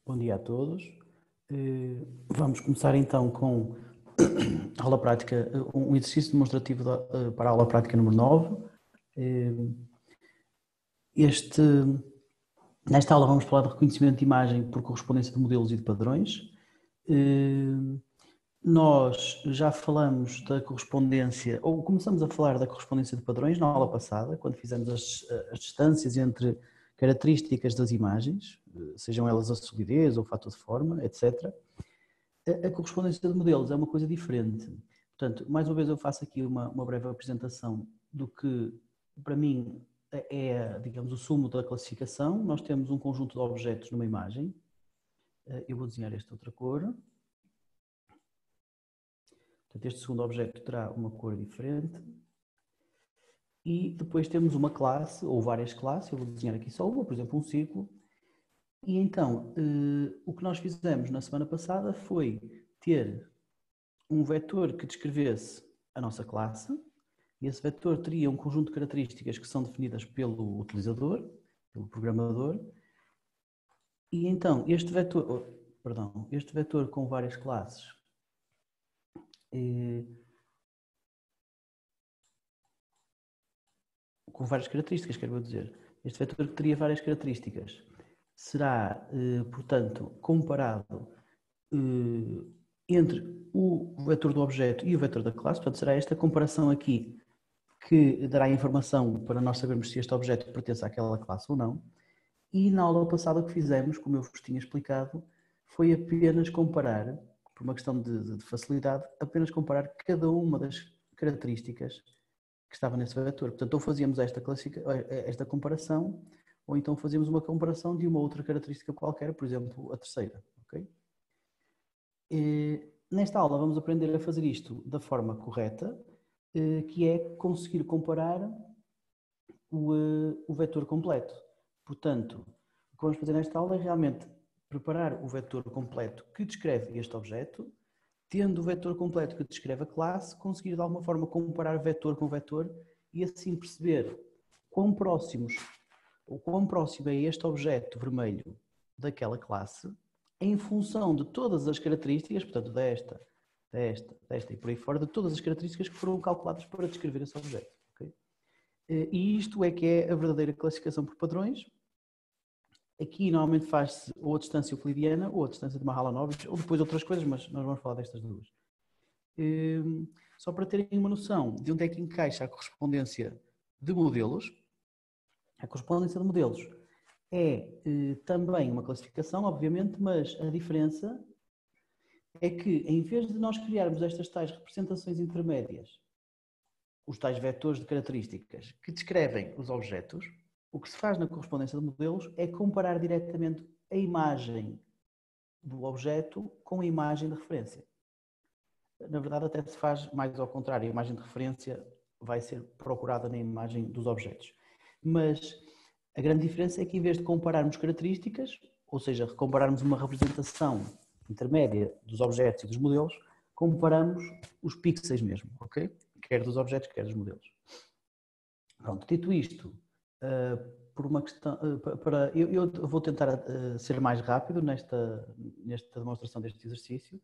Bom dia a todos. Vamos começar então com a aula prática, um exercício demonstrativo para a aula prática número 9. Nesta aula vamos falar de reconhecimento de imagem por correspondência de modelos e de padrões. Nós já falamos da correspondência, ou começamos a falar da correspondência de padrões na aula passada, quando fizemos as distâncias entre características das imagens, sejam elas a solidez ou o fator de forma, etc. A correspondência de modelos é uma coisa diferente. Portanto, mais uma vez eu faço aqui uma breve apresentação do que, para mim, é, digamos, o sumo da classificação. Nós temos um conjunto de objetos numa imagem. Eu vou desenhar esta outra cor. Portanto, este segundo objeto terá uma cor diferente. E depois temos uma classe, ou várias classes. Eu vou desenhar aqui só uma, por exemplo, um círculo. E então, o que nós fizemos na semana passada foi ter um vetor que descrevesse a nossa classe, e esse vetor teria um conjunto de características que são definidas pelo utilizador, pelo programador, e então este vetor com várias classes com várias características, quero dizer, este vetor que teria várias características será, portanto, comparado entre o vetor do objeto e o vetor da classe. Portanto, será esta comparação aqui que dará informação para nós sabermos se este objeto pertence àquela classe ou não. E na aula passada que fizemos, como eu vos tinha explicado, foi apenas comparar, por uma questão de facilidade, apenas comparar cada uma das características que estava nesse vetor. Portanto, ou fazíamos esta comparação, ou então fazíamos uma comparação de uma outra característica qualquer, por exemplo, a terceira. Okay? Nesta aula vamos aprender a fazer isto da forma correta, que é conseguir comparar o vetor completo. Portanto, o que vamos fazer nesta aula é realmente preparar o vetor completo que descreve este objeto, tendo o vetor completo que descreve a classe, conseguir de alguma forma comparar vetor com vetor e assim perceber quão próximo é este objeto vermelho daquela classe, em função de todas as características, portanto desta e por aí fora, de todas as características que foram calculadas para descrever esse objeto. Okay? E isto é que é a verdadeira classificação por padrões. Aqui normalmente faz-se ou a distância euclidiana ou a distância de Mahalanobis, ou depois outras coisas, mas nós vamos falar destas duas. Só para terem uma noção de onde é que encaixa a correspondência de modelos. A correspondência de modelos é também uma classificação, obviamente, mas a diferença é que, em vez de nós criarmos estas tais representações intermédias, os tais vetores de características que descrevem os objetos, o que se faz na correspondência de modelos é comparar diretamente a imagem do objeto com a imagem de referência. Na verdade, até se faz mais ao contrário. A imagem de referência vai ser procurada na imagem dos objetos. Mas a grande diferença é que, em vez de compararmos características, ou seja, compararmos uma representação intermédia dos objetos e dos modelos, comparamos os pixels mesmo, ok? Quer dos objetos, quer dos modelos. Pronto, dito isto, por uma questão, eu vou tentar ser mais rápido nesta demonstração deste exercício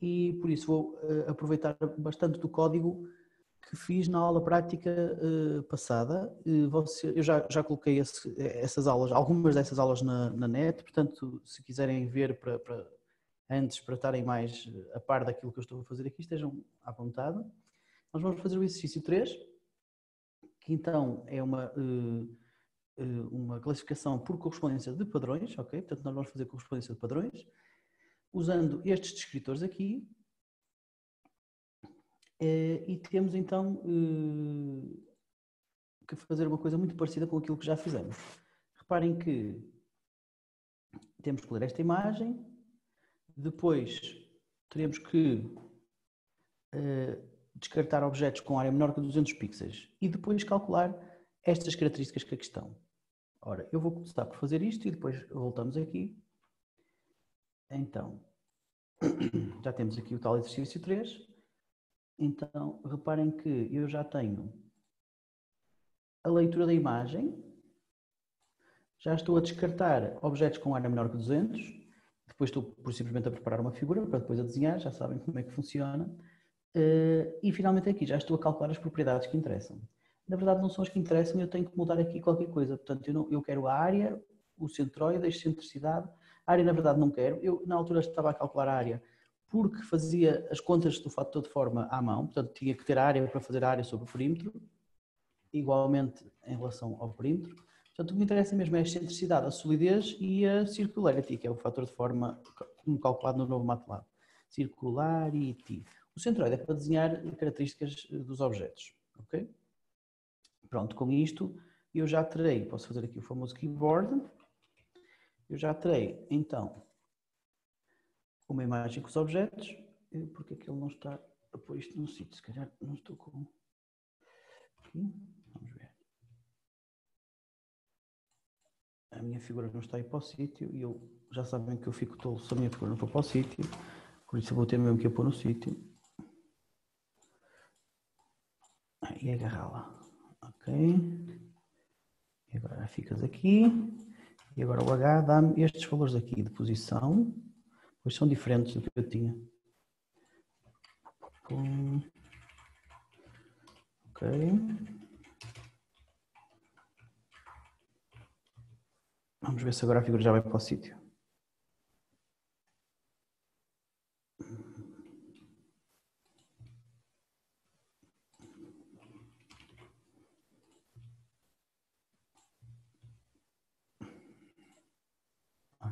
e por isso vou aproveitar bastante do código que fiz na aula prática passada. Eu já coloquei essas aulas, algumas dessas aulas na net, portanto, se quiserem ver antes, para estarem mais a par daquilo que eu estou a fazer aqui, estejam à vontade. Nós vamos fazer o exercício 3, que então é uma classificação por correspondência de padrões, ok? Portanto, nós vamos fazer correspondência de padrões, usando estes descritores aqui, e temos então que fazer uma coisa muito parecida com aquilo que já fizemos. Reparem que temos que ler esta imagem, depois teremos que descartar objetos com área menor que 200 pixels e depois calcular estas características que aqui estão. Ora, eu vou começar por fazer isto e depois voltamos aqui. Então, já temos aqui o tal exercício 3. Então, reparem que eu já tenho a leitura da imagem, já estou a descartar objetos com área menor que 200 Depois estou por simplesmente a preparar uma figura para depois a desenhar, já sabem como é que funciona. E finalmente aqui já estou a calcular as propriedades que interessam. Na verdade não são as que interessam, eu tenho que mudar aqui qualquer coisa. Portanto, eu quero a área, o centroide, a excentricidade. A área na verdade não quero. Eu na altura estava a calcular a área porque fazia as contas do fator de forma à mão. Portanto, tinha que ter a área para fazer a área sobre o perímetro. Igualmente em relação ao perímetro. Portanto, o que me interessa mesmo é a excentricidade, a solidez e a circularity, que é o fator de forma como calculado no novo MATLAB. Circularity. O centroide é para desenhar características dos objetos. Ok? Pronto, com isto eu já terei, posso fazer aqui o famoso keyboard, eu já terei então uma imagem com os objetos. Porque é que ele não está a pôr isto no sítio? Se calhar não estou com... Aqui. Vamos ver. A minha figura não está aí para o sítio e eu já sabem que eu fico tolo se a minha figura não for para o sítio, por isso eu vou ter mesmo que a pôr no sítio e agarrá-la. Ok. E agora ficas aqui e agora o H dá-me estes valores aqui de posição, pois são diferentes do que eu tinha. Ok. Vamos ver se agora a figura já vai para o sítio.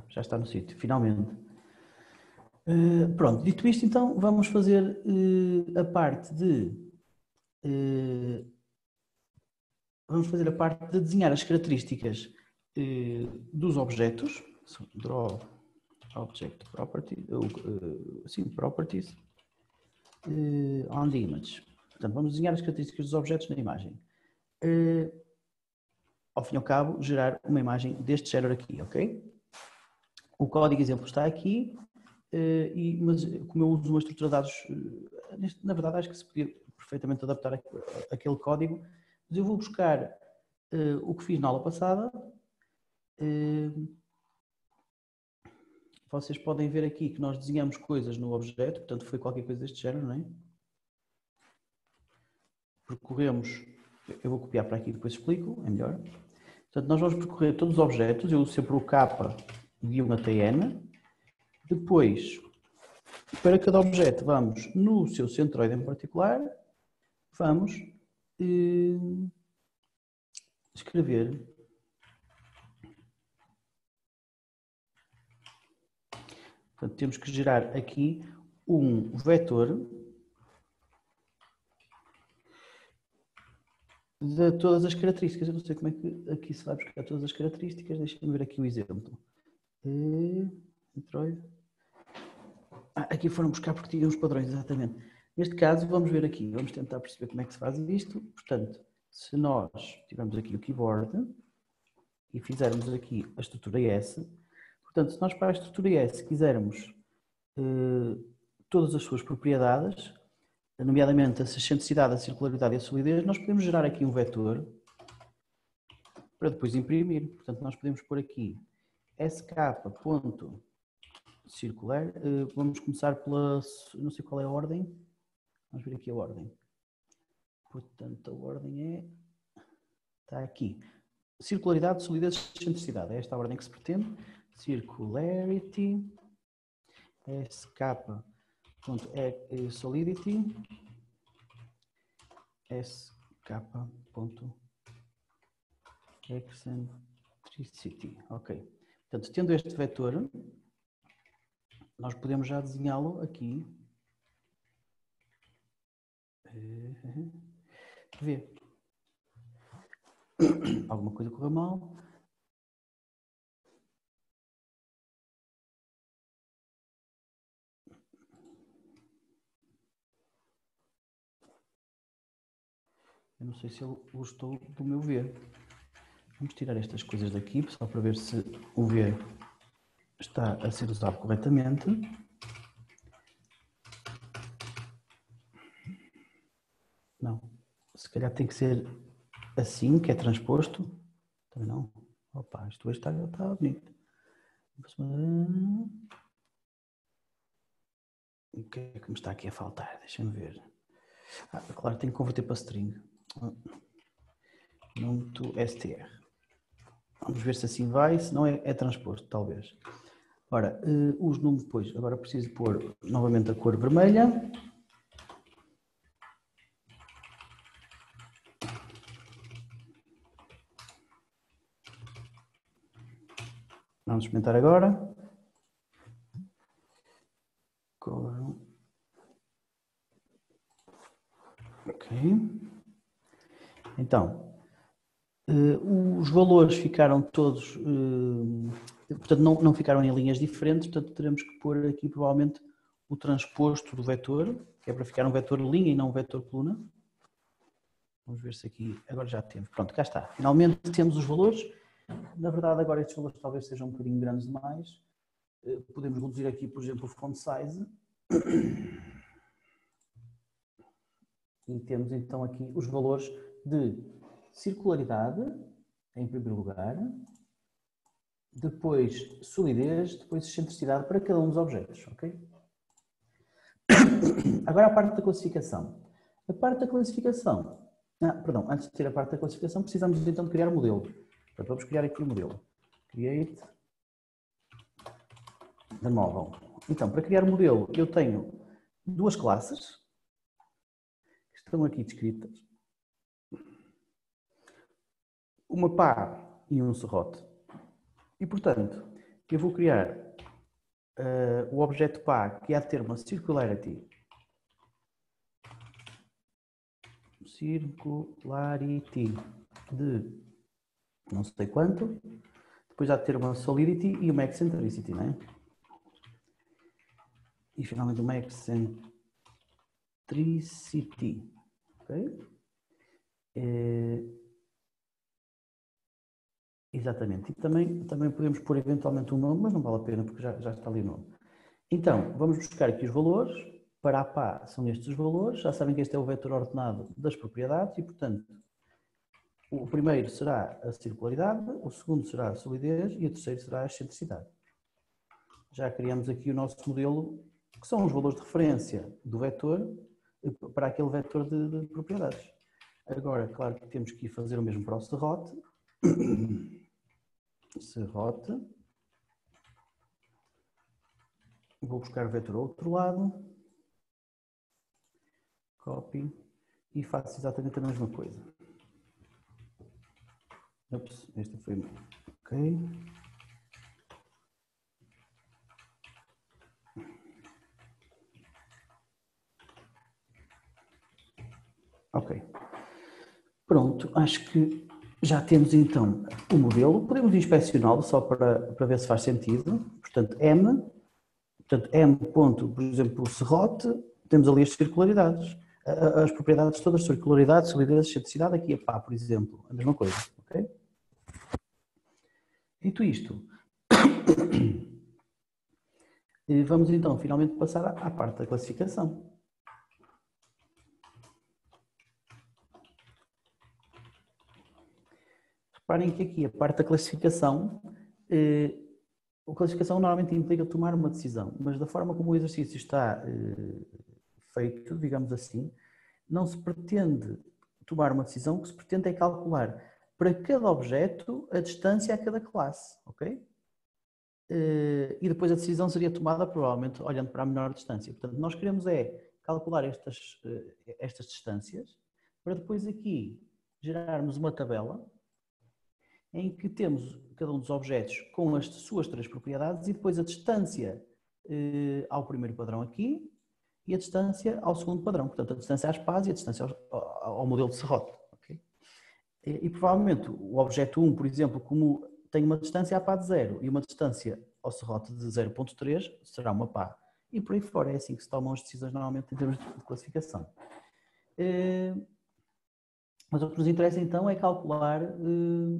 Já está no sítio, finalmente. Pronto, dito isto, então vamos fazer a parte de desenhar as características dos objetos. Draw Object Property, sim, Properties on the image. Portanto, vamos desenhar as características dos objetos na imagem. Ao fim e ao cabo, gerar uma imagem deste género aqui, ok? O código exemplo está aqui, mas como eu uso uma estrutura de dados, na verdade acho que se podia perfeitamente adaptar aquele código, mas eu vou buscar o que fiz na aula passada. Vocês podem ver aqui que nós desenhamos coisas no objeto, portanto foi qualquer coisa deste género, não é? Percorremos, eu vou copiar para aqui e depois explico, é melhor. Portanto, nós vamos percorrer todos os objetos, eu uso sempre o K-TN. Depois, para cada objeto, vamos no seu centroide em particular, vamos escrever Portanto, temos que gerar aqui um vetor de todas as características. Eu não sei como é que aqui se vai buscar todas as características. Deixem-me ver aqui o exemplo. Aqui foram buscar porque tinham os padrões, exatamente. Neste caso, vamos ver aqui. Vamos tentar perceber como é que se faz isto. Portanto, se nós tivermos aqui o keyboard e fizermos aqui a estrutura S, portanto, se nós para a estrutura S quisermos todas as suas propriedades, nomeadamente a excentricidade, a circularidade e a solidez, nós podemos gerar aqui um vetor para depois imprimir. Portanto, nós podemos pôr aqui sk.circular. Vamos começar pela, não sei qual é a ordem. Vamos ver aqui a ordem. Portanto, a ordem está aqui. Circularidade, solidez e excentricidade. É esta a ordem que se pretende. Circularity, sk.solidity, sk.eccentricity. Ok. Portanto, tendo este vetor, nós podemos já desenhá-lo aqui. Ver. Alguma coisa correu mal. Eu não sei se ele gostou do meu ver. Vamos tirar estas coisas daqui, só para ver se o ver está a ser usado corretamente. Não. Se calhar tem que ser assim, que é transposto. Também não. Opa, isto hoje está bonito. O que é que me está aqui a faltar? Deixa-me ver. Claro, tenho que converter para string. Num to str. Vamos ver se assim vai, se não é transposto, talvez. Ora, os números depois. Agora preciso pôr novamente a cor vermelha. Vamos experimentar agora. Cor. Ok. Então, os valores ficaram todos, portanto, não ficaram em linhas diferentes, portanto, teremos que pôr aqui provavelmente o transposto do vetor, que é para ficar um vetor linha e não um vetor coluna. Vamos ver se aqui, agora já temos. Pronto, cá está. Finalmente temos os valores. Na verdade, agora estes valores talvez sejam um bocadinho grandes demais. Podemos reduzir aqui, por exemplo, o font size. E temos então aqui os valores de circularidade, em primeiro lugar, depois solidez, depois excentricidade para cada um dos objetos, ok? Agora a parte da classificação. A parte da classificação, perdão, antes de ter a parte da classificação, precisamos então de criar um modelo. Portanto, vamos criar aqui um modelo. Create the model. Então, para criar um modelo, eu tenho duas classes, que estão aqui descritas. Uma pá e um serrote. E, portanto, eu vou criar o objeto pá, que há de ter uma circularity. Circularity de não sei quanto. Depois há de ter uma solidity e uma eccentricity, não é? E finalmente uma eccentricity. Ok? Exatamente. E também podemos pôr eventualmente um nome, mas não vale a pena porque já está ali o nome. Então, vamos buscar aqui os valores. Para a pá são estes os valores. Já sabem que este é o vetor ordenado das propriedades e, portanto, o primeiro será a circularidade, o segundo será a solidez e o terceiro será a excentricidade. Já criamos aqui o nosso modelo, que são os valores de referência do vetor para aquele vetor de propriedades. Agora, claro que temos que ir fazer o mesmo para o serrote. Serrote. Vou buscar o vetor ao outro lado. Copy. E faço exatamente a mesma coisa. Ups, este foi meu. Ok. Ok. Pronto, acho que já temos então o modelo. Podemos inspecioná-lo só para ver se faz sentido. Portanto, M ponto, por exemplo, o serrote, temos ali as circularidades. As propriedades todas, circularidade, solidez, excentricidade, aqui a pá, por exemplo, a mesma coisa. Ok? Dito isto, vamos então finalmente passar à parte da classificação. Reparem que aqui a parte da classificação, a classificação normalmente implica tomar uma decisão, mas da forma como o exercício está feito, digamos assim, não se pretende tomar uma decisão, o que se pretende é calcular para cada objeto a distância a cada classe, ok? E depois a decisão seria tomada provavelmente olhando para a menor distância. Portanto, nós queremos é calcular estas distâncias para depois aqui gerarmos uma tabela em que temos cada um dos objetos com as suas três propriedades e depois a distância ao primeiro padrão aqui e a distância ao segundo padrão. Portanto, a distância às pás e a distância ao modelo de serrote. Okay? E provavelmente o objeto 1, por exemplo, como tem uma distância à pá de 0 e uma distância ao serrote de 0.3, será uma pá. E por aí fora é assim que se tomam as decisões normalmente em termos de classificação. Mas o que nos interessa então é calcular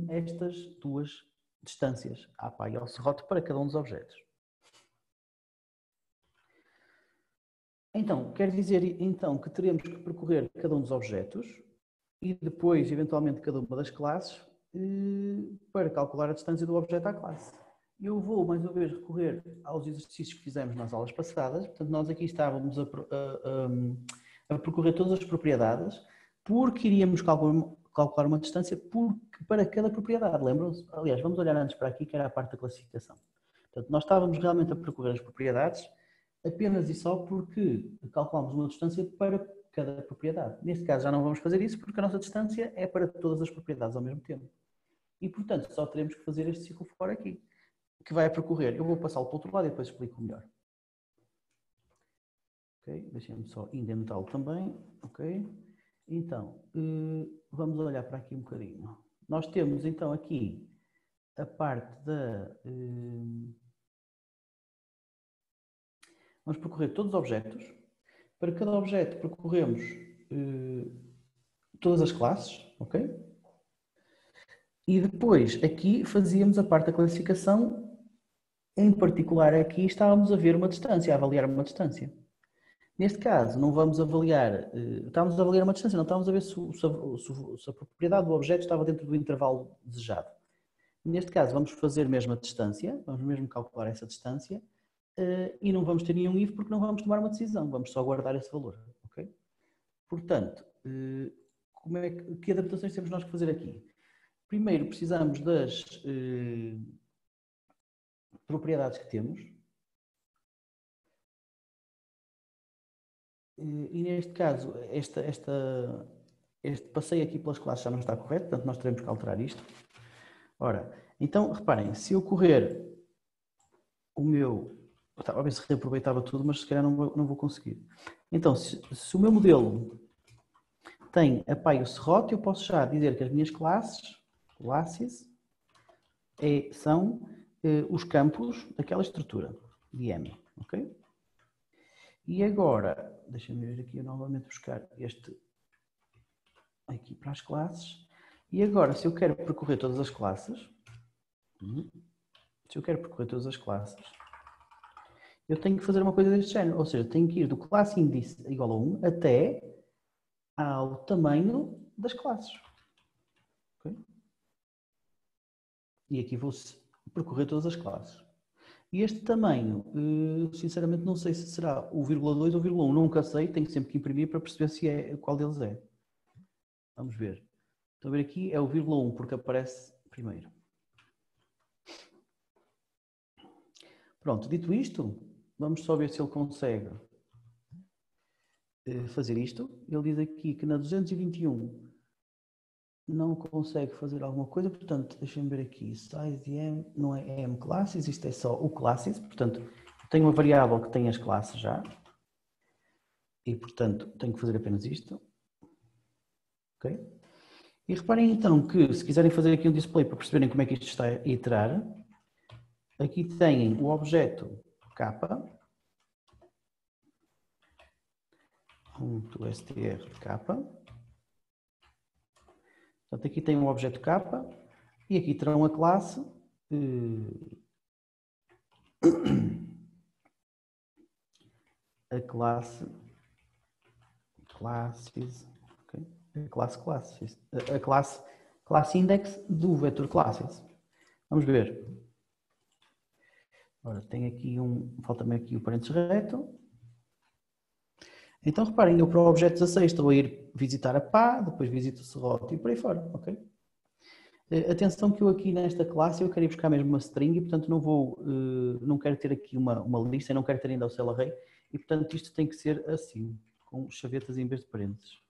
estas duas distâncias, à pá e ao serrote, para cada um dos objetos. Então, quer dizer então que teremos que percorrer cada um dos objetos e depois, eventualmente, cada uma das classes para calcular a distância do objeto à classe. eu vou mais uma vez recorrer aos exercícios que fizemos nas aulas passadas. Portanto, nós aqui estávamos a percorrer todas as propriedades, porque iríamos calcular uma distância para cada propriedade, lembram-se? Aliás, vamos olhar antes para aqui, que era a parte da classificação. Portanto, nós estávamos realmente a percorrer as propriedades apenas e só porque calculamos uma distância para cada propriedade. Neste caso já não vamos fazer isso porque a nossa distância é para todas as propriedades ao mesmo tempo. E, portanto, só teremos que fazer este ciclo fora aqui, que vai percorrer. Eu vou passá-lo para o outro lado e depois explico melhor. Ok? Deixem-me só indentá-lo também. Ok? Então, vamos olhar para aqui um bocadinho. Nós temos então aqui a parte da... Vamos percorrer todos os objetos. Para cada objeto percorremos todas as classes, ok? E depois aqui fazíamos a parte da classificação. Em particular aqui estávamos a ver uma distância, a avaliar uma distância. Neste caso, não vamos avaliar, estávamos a avaliar uma distância, não estávamos a ver se a propriedade do objeto estava dentro do intervalo desejado. Neste caso, vamos fazer mesmo a distância, vamos mesmo calcular essa distância e não vamos ter nenhum if porque não vamos tomar uma decisão, vamos só guardar esse valor. Okay? Portanto, que adaptações temos nós que fazer aqui? Primeiro, precisamos das propriedades que temos. E neste caso, este passeio aqui pelas classes já não está correto, portanto nós teremos que alterar isto. Ora, então reparem, se eu correr o meu... Estava a ver se reaproveitava tudo, mas se calhar não vou conseguir. Então, se o meu modelo tem a pá e o serrote, eu posso já dizer que as minhas classes são os campos daquela estrutura de M, ok? E agora, deixa-me ver aqui eu novamente buscar este aqui para as classes. E agora, se eu quero percorrer todas as classes, eu tenho que fazer uma coisa deste género, ou seja, tenho que ir do classe índice igual a 1 até ao tamanho das classes. Okay? E aqui vou percorrer todas as classes. E este tamanho, sinceramente não sei se será o 0,2 ou o 0,1, nunca sei, tenho sempre que imprimir para perceber se é qual deles é. Vamos ver. Estão a ver aqui, é o 0,1 porque aparece primeiro. Pronto, dito isto, vamos só ver se ele consegue fazer isto. Ele diz aqui que na 221 não consegue fazer alguma coisa, portanto, deixem-me ver aqui, size de M não é M classes, isto é só o classes, portanto, tenho uma variável que tem as classes já, e portanto, tenho que fazer apenas isto, ok? E reparem então que, se quiserem fazer aqui um display para perceberem como é que isto está a iterar, aqui têm o objeto k, .str_k, portanto, aqui tem um objeto k e aqui terão a classe classes, okay? A classe index do vetor classes. Vamos ver. Ora, tem aqui falta-me aqui o parênteses reto. Então, reparem, eu para o objeto 16 estou a ir visitar a pá, depois visito o serrote e por aí fora, ok? Atenção que eu aqui nesta classe eu quero ir buscar mesmo uma string e, portanto, não quero ter aqui uma lista e não quero ter ainda o cell array e, portanto, isto tem que ser assim, com chavetas em vez de parênteses.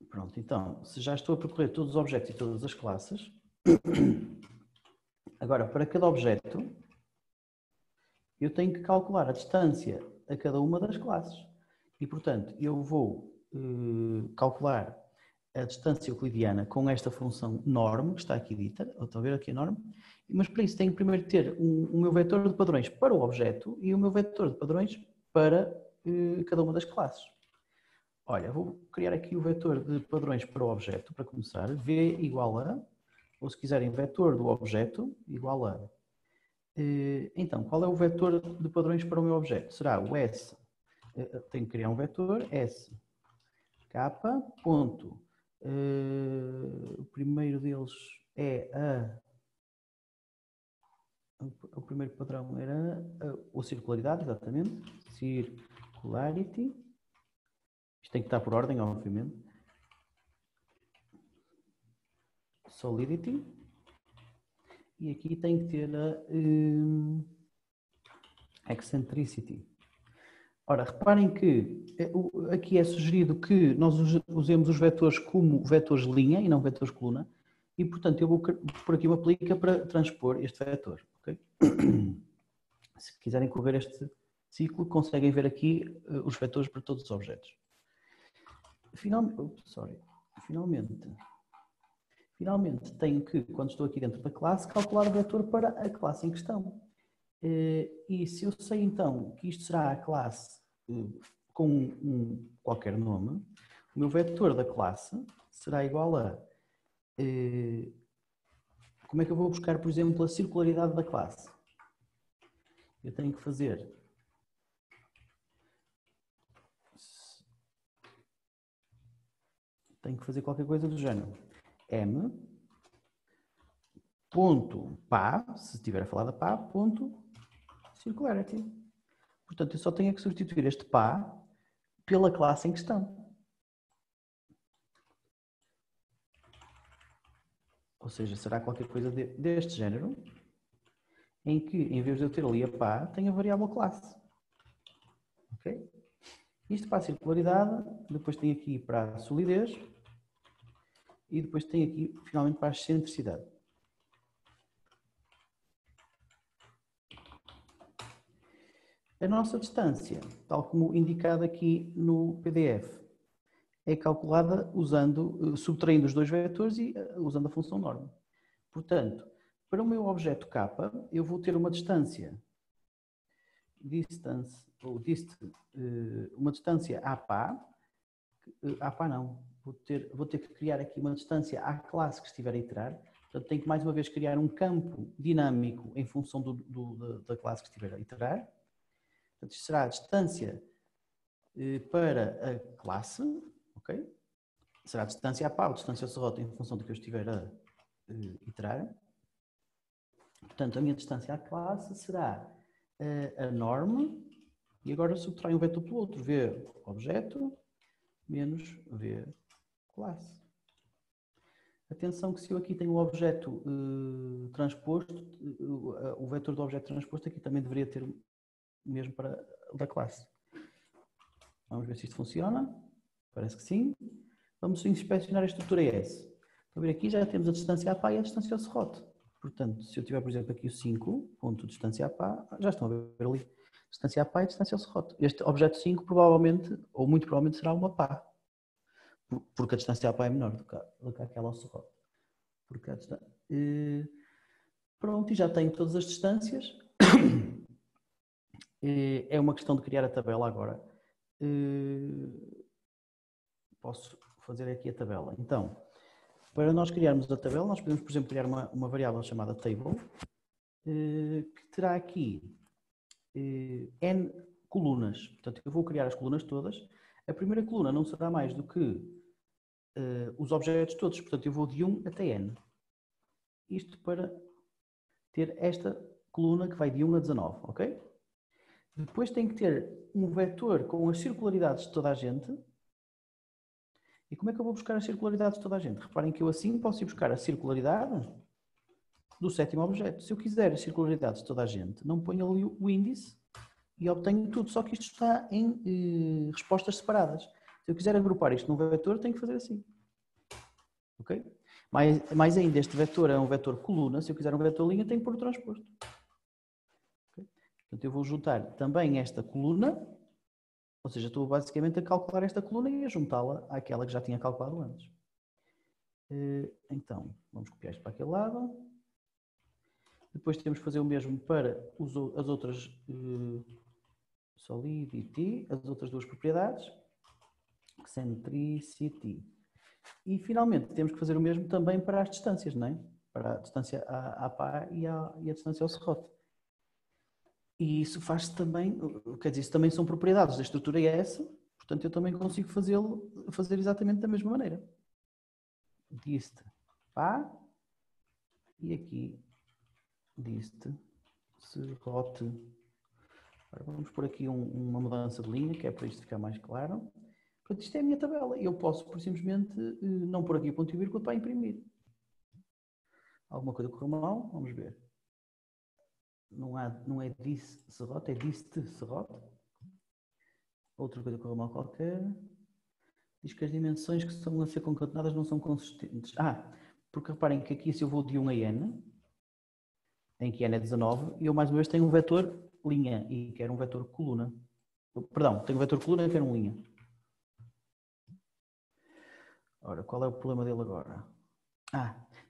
Pronto, então, se já estou a percorrer todos os objetos e todas as classes, agora, para cada objeto, eu tenho que calcular a distância a cada uma das classes. E, portanto, eu vou calcular a distância euclidiana com esta função norm, que está aqui dita, estão a ver aqui a norm, mas para isso tenho primeiro de ter o meu vetor de padrões para o objeto e o meu vetor de padrões para cada uma das classes. Olha, vou criar aqui o vetor de padrões para o objeto, para começar, v igual a, ou se quiserem, vetor do objeto igual a. Então, qual é o vetor de padrões para o meu objeto? Será o S, tenho que criar um vetor, S, k, ponto, O primeiro deles é o primeiro padrão era a circularidade, exatamente. Circularity. Isto tem que estar por ordem, obviamente. Solidity. E aqui tem que ter a eccentricity. Ora, reparem que aqui é sugerido que nós usemos os vetores como vetores linha e não vetores coluna. E, portanto, eu vou por aqui uma plica para transpor este vetor. Okay? Se quiserem correr este ciclo, conseguem ver aqui os vetores para todos os objetos. Finalmente, tenho que, quando estou aqui dentro da classe, calcular o vetor para a classe em questão. E se eu sei, então, que isto será a classe com qualquer nome, o meu vetor da classe será igual a... como é que eu vou buscar, por exemplo, a circularidade da classe? Eu tenho que fazer... qualquer coisa do género. M ponto pá, se estiver a falar da pá, ponto circularity. Portanto, eu só tenho que substituir este pá pela classe em questão. Ou seja, será qualquer coisa deste género, em que, em vez de eu ter ali a pá, tenho a variável classe. Ok? Isto para a circularidade, depois tem aqui para a solidez, e depois tem aqui, finalmente, para a excentricidade. A nossa distância, tal como indicado aqui no PDF, é calculada subtraindo os dois vetores e usando a função norm. Portanto, para o meu objeto k, eu vou ter uma distância uma distância a pá, não, vou ter que criar aqui uma distância à classe que estiver a iterar. Portanto, tenho que mais uma vez criar um campo dinâmico em função da classe que estiver a iterar. Portanto, isto será a distância para a classe, ok? Será a distância a pá ou distância ao serrote em função do que eu estiver a iterar. Portanto, a minha distância à classe será a norm, e agora subtraio um vetor pelo outro, v objeto menos v classe. Atenção que se eu aqui tenho o objeto transposto, o vetor do objeto transposto aqui também deveria ter o mesmo para o da classe. Vamos ver se isto funciona. Parece que sim. Vamos inspecionar a estrutura S. Estão a ver aqui já temos a distância a pá e a distância ao serrote. Portanto, se eu tiver, por exemplo, aqui o 5, ponto de distância a pá, já estão a ver ali. Distância a pá e distância ao serrote. Este objeto 5 provavelmente, ou muito provavelmente, será uma pá. Porque a distância a pá é menor do que aquela ao serrote. Pronto, e já tenho todas as distâncias. É uma questão de criar a tabela agora. Posso fazer aqui a tabela. Então, para nós criarmos a tabela, nós podemos, por exemplo, criar uma variável chamada table, que terá aqui n colunas. Portanto, eu vou criar as colunas todas. A primeira coluna não será mais do que os objetos todos. Portanto, eu vou de 1 até n. Isto para ter esta coluna que vai de 1 a 19, ok? Depois tem que ter um vetor com as circularidades de toda a gente. E como é que eu vou buscar as circularidades de toda a gente? Reparem que eu assim posso ir buscar a circularidade do sétimo objeto. Se eu quiser as circularidades de toda a gente, não ponho ali o índice e obtenho tudo. Só que isto está em respostas separadas. Se eu quiser agrupar isto num vetor, tenho que fazer assim. Ok? Mais ainda, este vetor é um vetor coluna. Se eu quiser um vetor linha, tenho que pôr o transposto. Okay? Portanto, eu vou juntar também esta coluna. Ou seja, estou basicamente a calcular esta coluna e a juntá-la àquela que já tinha calculado antes. Então, vamos copiar isto para aquele lado. Depois temos que fazer o mesmo para as outras solidity, as outras duas propriedades, eccentricity. E finalmente temos que fazer o mesmo também para as distâncias, não é? Para a distância à pá e a distância ao serrote. E isso faz-se também, quer dizer, isso também são propriedades da estrutura S, portanto eu também consigo fazer exatamente da mesma maneira. dist pá e aqui dist serrote. Agora vamos pôr aqui uma mudança de linha, que é para isto ficar mais claro. Portanto, isto é a minha tabela. Eu posso, por simplesmente, não pôr aqui ponto e vírgula para imprimir. Alguma coisa correu mal? Vamos ver. Não é dist serrote, é dist serrote. Outra coisa correu mal qualquer. Diz que as dimensões que estão a ser concatenadas não são consistentes. Porque reparem que aqui se eu vou de 1 a n, em que n é 19, e eu mais uma vez tenho um vetor linha e quero um vetor coluna. Perdão, tenho um vetor coluna e quero um linha. Ora, qual é o problema dele agora?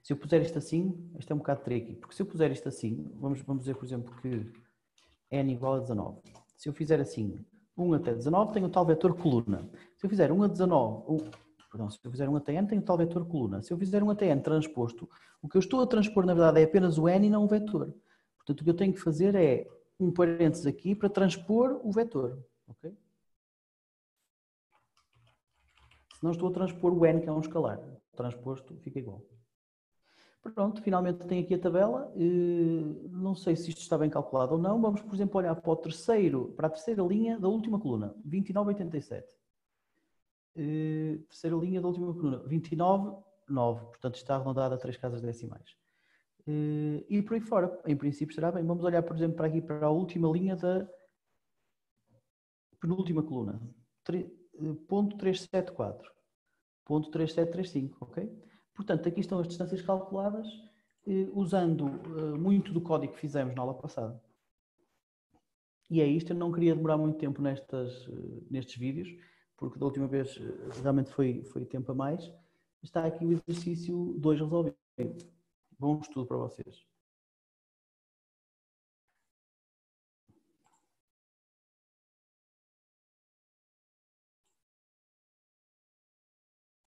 Se eu puser isto assim, isto é um bocado tricky, porque se eu puser isto assim, vamos dizer, por exemplo, que n igual a 19. Se eu fizer assim, 1 até 19, tenho o tal vetor coluna. Se eu fizer 1 a 19, se eu fizer 1 até n, tenho o tal vetor coluna. Se eu fizer 1 até n transposto, o que eu estou a transpor, na verdade, é apenas o n e não o vetor. Portanto, o que eu tenho que fazer é um parênteses aqui para transpor o vetor. Okay? Se não estou a transpor o n, que é um escalar. Transposto fica igual. Pronto, finalmente tenho aqui a tabela. Não sei se isto está bem calculado ou não. Vamos, por exemplo, olhar para a terceira linha da última coluna, 29,87. Terceira linha da última coluna, 29,9. Portanto, está arredondada a 3 casas decimais. E por aí fora, em princípio estará bem. Vamos olhar, por exemplo, para aqui para a última linha da penúltima coluna. Ponto 374. Ponto 3735, ok? Portanto, aqui estão as distâncias calculadas usando muito do código que fizemos na aula passada. E é isto, eu não queria demorar muito tempo nestes vídeos, porque da última vez realmente foi tempo a mais. Está aqui o exercício 2 resolvido. Bom estudo para vocês.